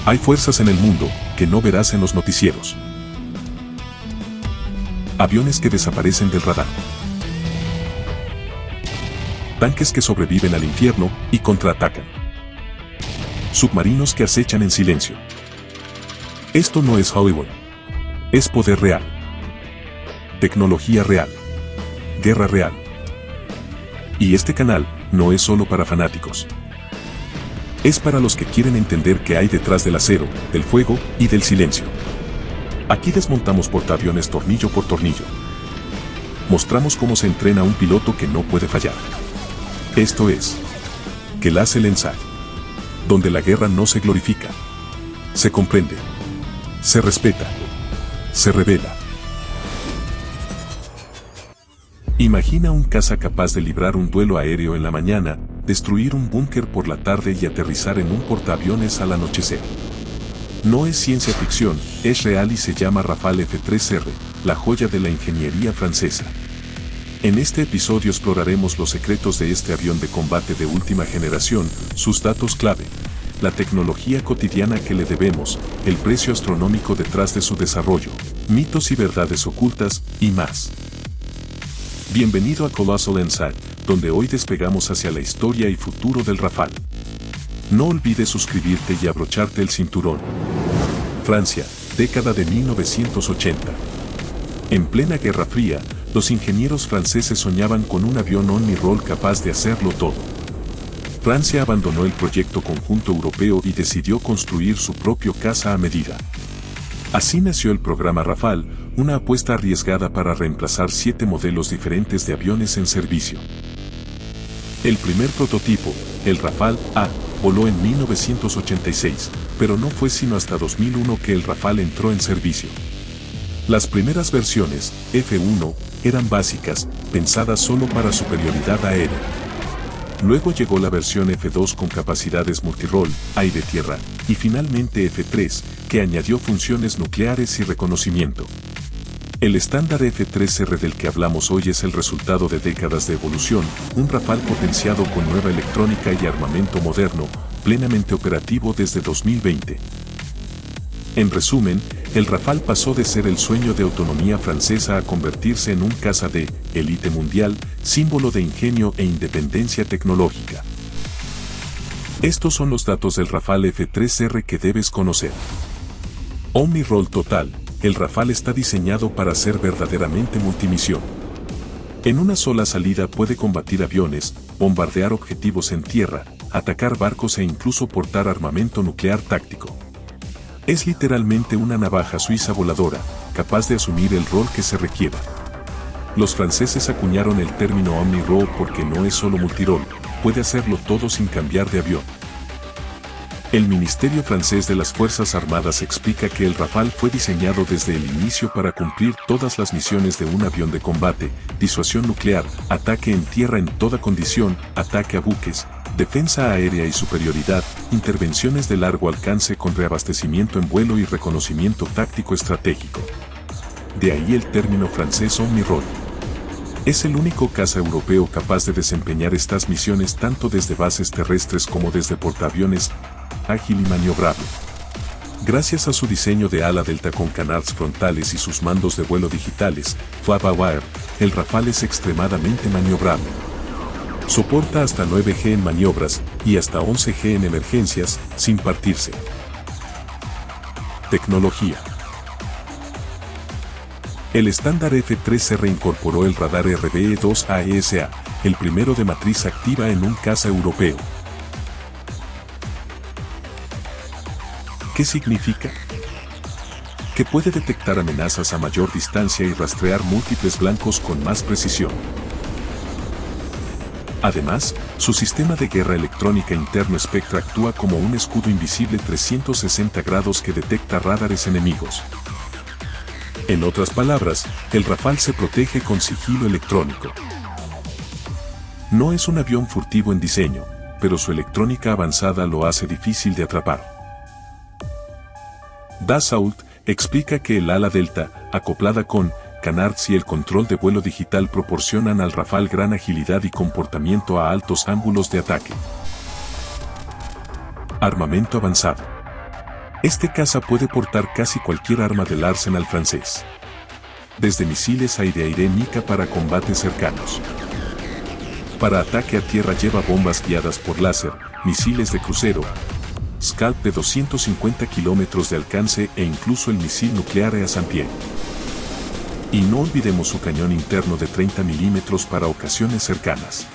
Hay fuerzas en el mundo que no verás en los noticieros. Aviones que desaparecen del radar. Tanques que sobreviven al infierno y contraatacan. Submarinos que acechan en silencio. Esto no es Hollywood. Es poder real. Tecnología real. Guerra real. Y este canal no es solo para fanáticos. Es para los que quieren entender qué hay detrás del acero, del fuego y del silencio. Aquí desmontamos portaaviones tornillo por tornillo. Mostramos cómo se entrena un piloto que no puede fallar. Esto es Clase Lensa, donde la guerra no se glorifica, se comprende, se respeta, se revela. Imagina un caza capaz de librar un duelo aéreo en la mañana, destruir un búnker por la tarde y aterrizar en un portaaviones al anochecer. No es ciencia ficción, es real y se llama Rafale F-3R, la joya de la ingeniería francesa. En este episodio exploraremos los secretos de este avión de combate de última generación, sus datos clave, la tecnología cotidiana que le debemos, el precio astronómico detrás de su desarrollo, mitos y verdades ocultas, y más. Bienvenido a Colossal Insight, donde hoy despegamos hacia la historia y futuro del Rafale. No olvides suscribirte y abrocharte el cinturón. Francia, década de 1980. En plena Guerra Fría, los ingenieros franceses soñaban con un avión Omni-Role capaz de hacerlo todo. Francia abandonó el proyecto conjunto europeo y decidió construir su propio caza a medida. Así nació el programa Rafale, una apuesta arriesgada para reemplazar 7 modelos diferentes de aviones en servicio. El primer prototipo, el Rafale A, voló en 1986, pero no fue sino hasta 2001 que el Rafale entró en servicio. Las primeras versiones, F-1, eran básicas, pensadas solo para superioridad aérea. Luego llegó la versión F-2 con capacidades multirol, aire-tierra, y finalmente F-3, que añadió funciones nucleares y reconocimiento. El estándar F-3R del que hablamos hoy es el resultado de décadas de evolución, un Rafale potenciado con nueva electrónica y armamento moderno, plenamente operativo desde 2020. En resumen, el Rafale pasó de ser el sueño de autonomía francesa a convertirse en un caza de élite mundial, símbolo de ingenio e independencia tecnológica. Estos son los datos del Rafale F-3R que debes conocer. Omni-Role total. El Rafale está diseñado para ser verdaderamente multimisión. En una sola salida puede combatir aviones, bombardear objetivos en tierra, atacar barcos e incluso portar armamento nuclear táctico. Es literalmente una navaja suiza voladora, capaz de asumir el rol que se requiera. Los franceses acuñaron el término Omni-Role porque no es solo multirol, puede hacerlo todo sin cambiar de avión. El Ministerio francés de las Fuerzas Armadas explica que el Rafale fue diseñado desde el inicio para cumplir todas las misiones de un avión de combate, disuasión nuclear, ataque en tierra en toda condición, ataque a buques, defensa aérea y superioridad, intervenciones de largo alcance con reabastecimiento en vuelo y reconocimiento táctico estratégico. De ahí el término francés Omni-Role. Es el único caza europeo capaz de desempeñar estas misiones tanto desde bases terrestres como desde portaaviones, ágil y maniobrable. Gracias a su diseño de ala delta con canards frontales y sus mandos de vuelo digitales, Fly-by-wire, el Rafale es extremadamente maniobrable. Soporta hasta 9G en maniobras y hasta 11G en emergencias, sin partirse. Tecnología. El estándar F-3R incorporó el radar RBE-2 AESA, el primero de matriz activa en un caza europeo. ¿Qué significa? Que puede detectar amenazas a mayor distancia y rastrear múltiples blancos con más precisión. Además, su sistema de guerra electrónica interno Spectra actúa como un escudo invisible 360 grados que detecta radares enemigos. En otras palabras, el Rafale se protege con sigilo electrónico. No es un avión furtivo en diseño, pero su electrónica avanzada lo hace difícil de atrapar. Dassault explica que el ala delta, acoplada con canards y el control de vuelo digital proporcionan al Rafale gran agilidad y comportamiento a altos ángulos de ataque. Armamento avanzado. Este caza puede portar casi cualquier arma del arsenal francés, desde misiles aire-aire Mica para combates cercanos. Para ataque a tierra lleva bombas guiadas por láser, misiles de crucero, Scalp de 250 kilómetros de alcance e incluso el misil nuclear EA-Saint-Pierre. Y no olvidemos su cañón interno de 30 milímetros para ocasiones cercanas.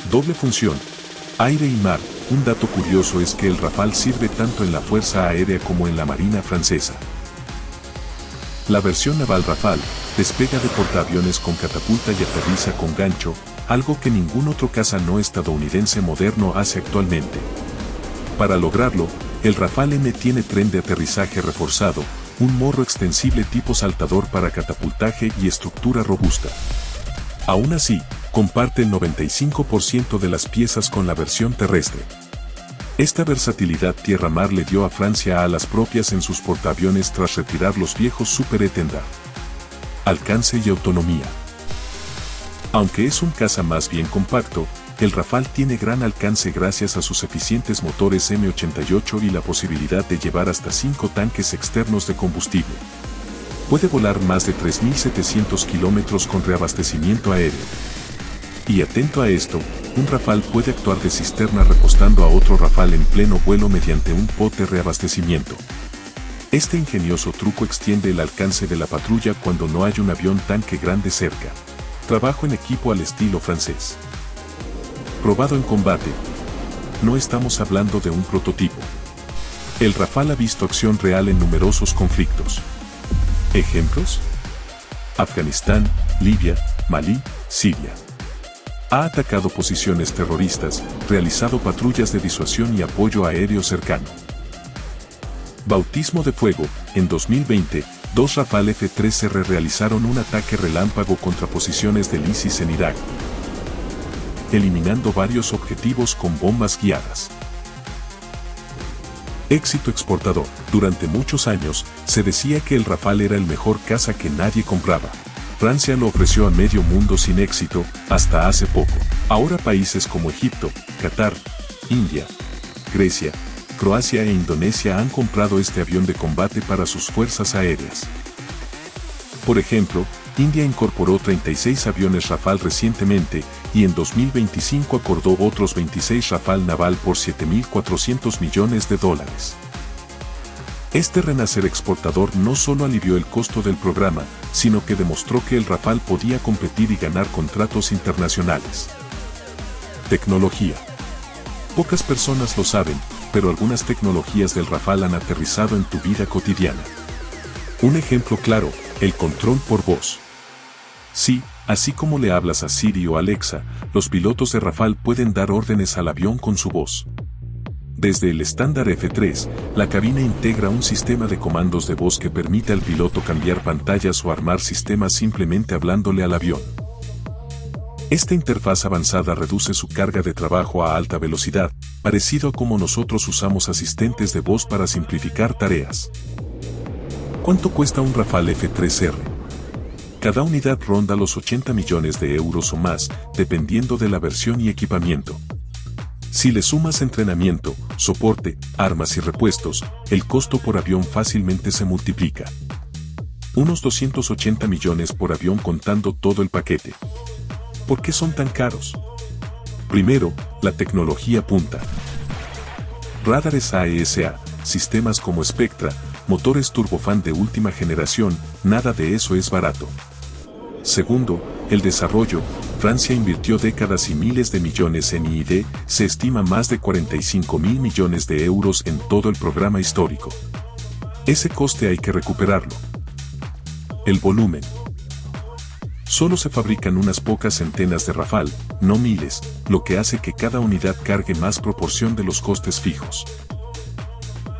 Doble función, aire y mar. Un dato curioso es que el Rafale sirve tanto en la Fuerza Aérea como en la Marina francesa. La versión naval Rafale despega de portaaviones con catapulta y aterriza con gancho, algo que ningún otro caza no estadounidense moderno hace actualmente. Para lograrlo, el Rafale M tiene tren de aterrizaje reforzado, un morro extensible tipo saltador para catapultaje y estructura robusta. Aún así, comparte el 95% de las piezas con la versión terrestre. Esta versatilidad tierra-mar le dio a Francia alas propias en sus portaaviones tras retirar los viejos Super Étendard. Alcance y autonomía. Aunque es un caza más bien compacto, el Rafale tiene gran alcance gracias a sus eficientes motores M88 y la posibilidad de llevar hasta 5 tanques externos de combustible. Puede volar más de 3.700 kilómetros con reabastecimiento aéreo. Y atento a esto, un Rafale puede actuar de cisterna repostando a otro Rafale en pleno vuelo mediante un pod de reabastecimiento. Este ingenioso truco extiende el alcance de la patrulla cuando no hay un avión tanque grande cerca. Trabajo en equipo al estilo francés. Probado en combate. No estamos hablando de un prototipo. El Rafale ha visto acción real en numerosos conflictos. ¿Ejemplos? Afganistán, Libia, Malí, Siria. Ha atacado posiciones terroristas, realizado patrullas de disuasión y apoyo aéreo cercano. Bautismo de fuego. En 2020, 2 Rafale F-3R realizaron un ataque relámpago contra posiciones del ISIS en Irak, eliminando varios objetivos con bombas guiadas. Éxito exportador. Durante muchos años, se decía que el Rafale era el mejor caza que nadie compraba. Francia lo ofreció a medio mundo sin éxito, hasta hace poco. Ahora países como Egipto, Qatar, India, Grecia, Croacia e Indonesia han comprado este avión de combate para sus fuerzas aéreas. Por ejemplo, India incorporó 36 aviones Rafale recientemente, y en 2025 acordó otros 26 Rafale naval por $7.400 millones. Este renacer exportador no solo alivió el costo del programa, sino que demostró que el Rafale podía competir y ganar contratos internacionales. Tecnología. Pocas personas lo saben, pero algunas tecnologías del Rafale han aterrizado en tu vida cotidiana. Un ejemplo claro, el control por voz. Sí, así como le hablas a Siri o Alexa, los pilotos de Rafale pueden dar órdenes al avión con su voz. Desde el estándar F3, la cabina integra un sistema de comandos de voz que permite al piloto cambiar pantallas o armar sistemas simplemente hablándole al avión. Esta interfaz avanzada reduce su carga de trabajo a alta velocidad, parecido a como nosotros usamos asistentes de voz para simplificar tareas. ¿Cuánto cuesta un Rafale F-3R? Cada unidad ronda los 80 millones de euros o más, dependiendo de la versión y equipamiento. Si le sumas entrenamiento, soporte, armas y repuestos, el costo por avión fácilmente se multiplica. Unos 280 millones por avión contando todo el paquete. ¿Por qué son tan caros? Primero, la tecnología punta. Radares AESA, sistemas como Spectra, motores turbofan de última generación, nada de eso es barato. Segundo, el desarrollo. Francia invirtió décadas y miles de millones en I+D, se estima más de 45.000 millones de euros en todo el programa histórico. Ese coste hay que recuperarlo. El volumen. Solo se fabrican unas pocas centenas de Rafale, no miles, lo que hace que cada unidad cargue más proporción de los costes fijos.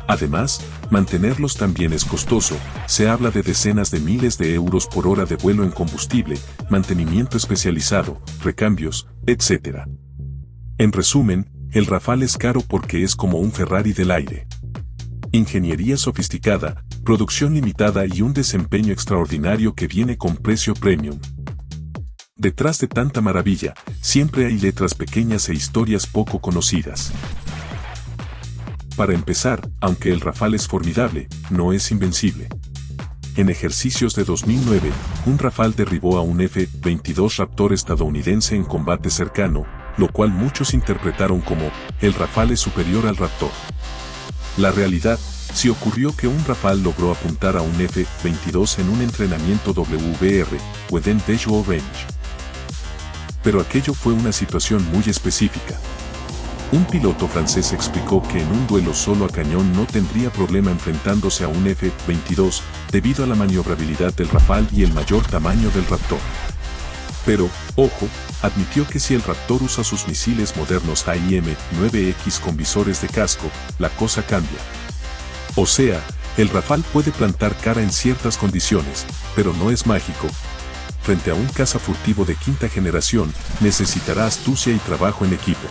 Además, mantenerlos también es costoso, se habla de decenas de miles de euros por hora de vuelo en combustible, mantenimiento especializado, recambios, etc. En resumen, el Rafale es caro porque es como un Ferrari del aire. Ingeniería sofisticada, producción limitada y un desempeño extraordinario que viene con precio premium. Detrás de tanta maravilla, siempre hay letras pequeñas e historias poco conocidas. Para empezar, aunque el Rafale es formidable, no es invencible. En ejercicios de 2009, un Rafale derribó a un F-22 Raptor estadounidense en combate cercano, lo cual muchos interpretaron como el Rafale superior al Raptor. La realidad, sí ocurrió que un Rafale logró apuntar a un F-22 en un entrenamiento WVR, Within Visual Range. Pero aquello fue una situación muy específica. Un piloto francés explicó que en un duelo solo a cañón no tendría problema enfrentándose a un F-22 debido a la maniobrabilidad del Rafale y el mayor tamaño del Raptor. Pero, ojo, admitió que si el Raptor usa sus misiles modernos AIM-9X con visores de casco, la cosa cambia. O sea, el Rafale puede plantar cara en ciertas condiciones, pero no es mágico. Frente a un caza furtivo de quinta generación, necesitará astucia y trabajo en equipo.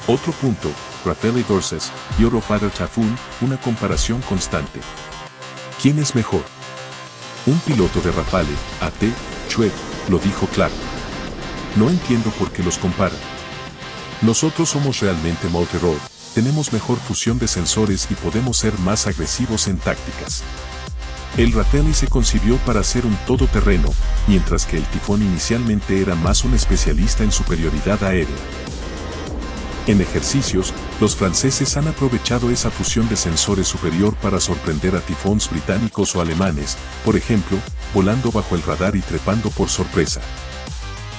Otro punto, Rafale versus Eurofighter Typhoon, una comparación constante. ¿Quién es mejor? Un piloto de Rafale, A.T. Chouet, lo dijo claro. No entiendo por qué los comparan. Nosotros somos realmente multi-role, tenemos mejor fusión de sensores y podemos ser más agresivos en tácticas. El Rafale se concibió para ser un todoterreno, mientras que el Tifón inicialmente era más un especialista en superioridad aérea. En ejercicios, los franceses han aprovechado esa fusión de sensores superior para sorprender a tifons británicos o alemanes, por ejemplo, volando bajo el radar y trepando por sorpresa.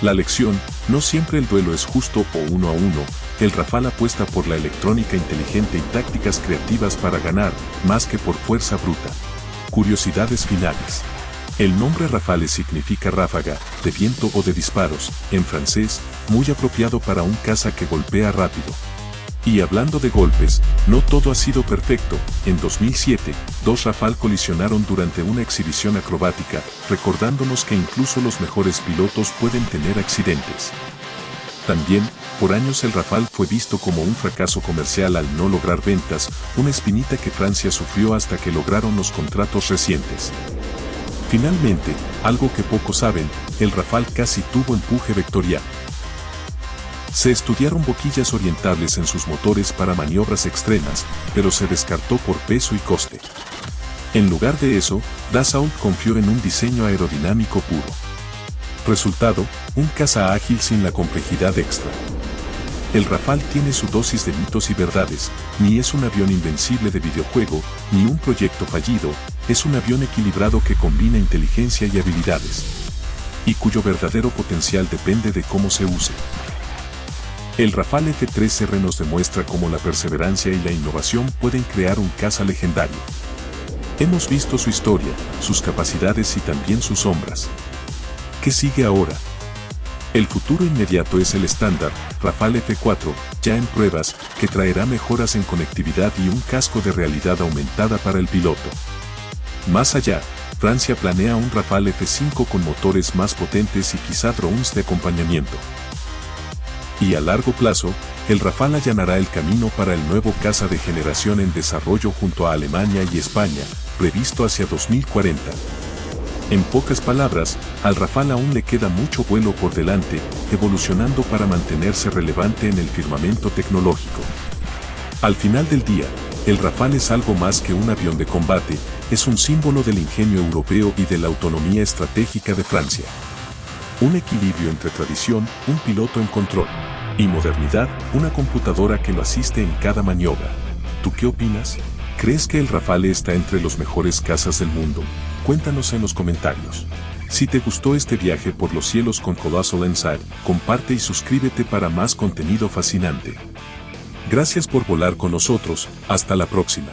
La lección, no siempre el duelo es justo o 1 a 1, el Rafale apuesta por la electrónica inteligente y tácticas creativas para ganar, más que por fuerza bruta. Curiosidades finales. El nombre Rafale significa ráfaga, de viento o de disparos, en francés, muy apropiado para un caza que golpea rápido. Y hablando de golpes, no todo ha sido perfecto. En 2007, dos Rafale colisionaron durante una exhibición acrobática, recordándonos que incluso los mejores pilotos pueden tener accidentes. También, por años el Rafale fue visto como un fracaso comercial al no lograr ventas, una espinita que Francia sufrió hasta que lograron los contratos recientes. Finalmente, algo que pocos saben, el Rafale casi tuvo empuje vectorial. Se estudiaron boquillas orientables en sus motores para maniobras extremas, pero se descartó por peso y coste. En lugar de eso, Dassault confió en un diseño aerodinámico puro. Resultado, un caza ágil sin la complejidad extra. El Rafale tiene su dosis de mitos y verdades, ni es un avión invencible de videojuego, ni un proyecto fallido, es un avión equilibrado que combina inteligencia y habilidades, y cuyo verdadero potencial depende de cómo se use. El Rafale F-3R nos demuestra cómo la perseverancia y la innovación pueden crear un caza legendario. Hemos visto su historia, sus capacidades y también sus sombras. ¿Qué sigue ahora? El futuro inmediato es el estándar, Rafale F4, ya en pruebas, que traerá mejoras en conectividad y un casco de realidad aumentada para el piloto. Más allá, Francia planea un Rafale F5 con motores más potentes y quizá drones de acompañamiento. Y a largo plazo, el Rafale allanará el camino para el nuevo caza de generación en desarrollo junto a Alemania y España, previsto hacia 2040. En pocas palabras, al Rafale aún le queda mucho vuelo por delante, evolucionando para mantenerse relevante en el firmamento tecnológico. Al final del día, el Rafale es algo más que un avión de combate, es un símbolo del ingenio europeo y de la autonomía estratégica de Francia. Un equilibrio entre tradición, un piloto en control, y modernidad, una computadora que lo asiste en cada maniobra. ¿Tú qué opinas? ¿Crees que el Rafale está entre los mejores cazas del mundo? Cuéntanos en los comentarios. Si te gustó este viaje por los cielos con Colossal Inside, comparte y suscríbete para más contenido fascinante. Gracias por volar con nosotros, hasta la próxima.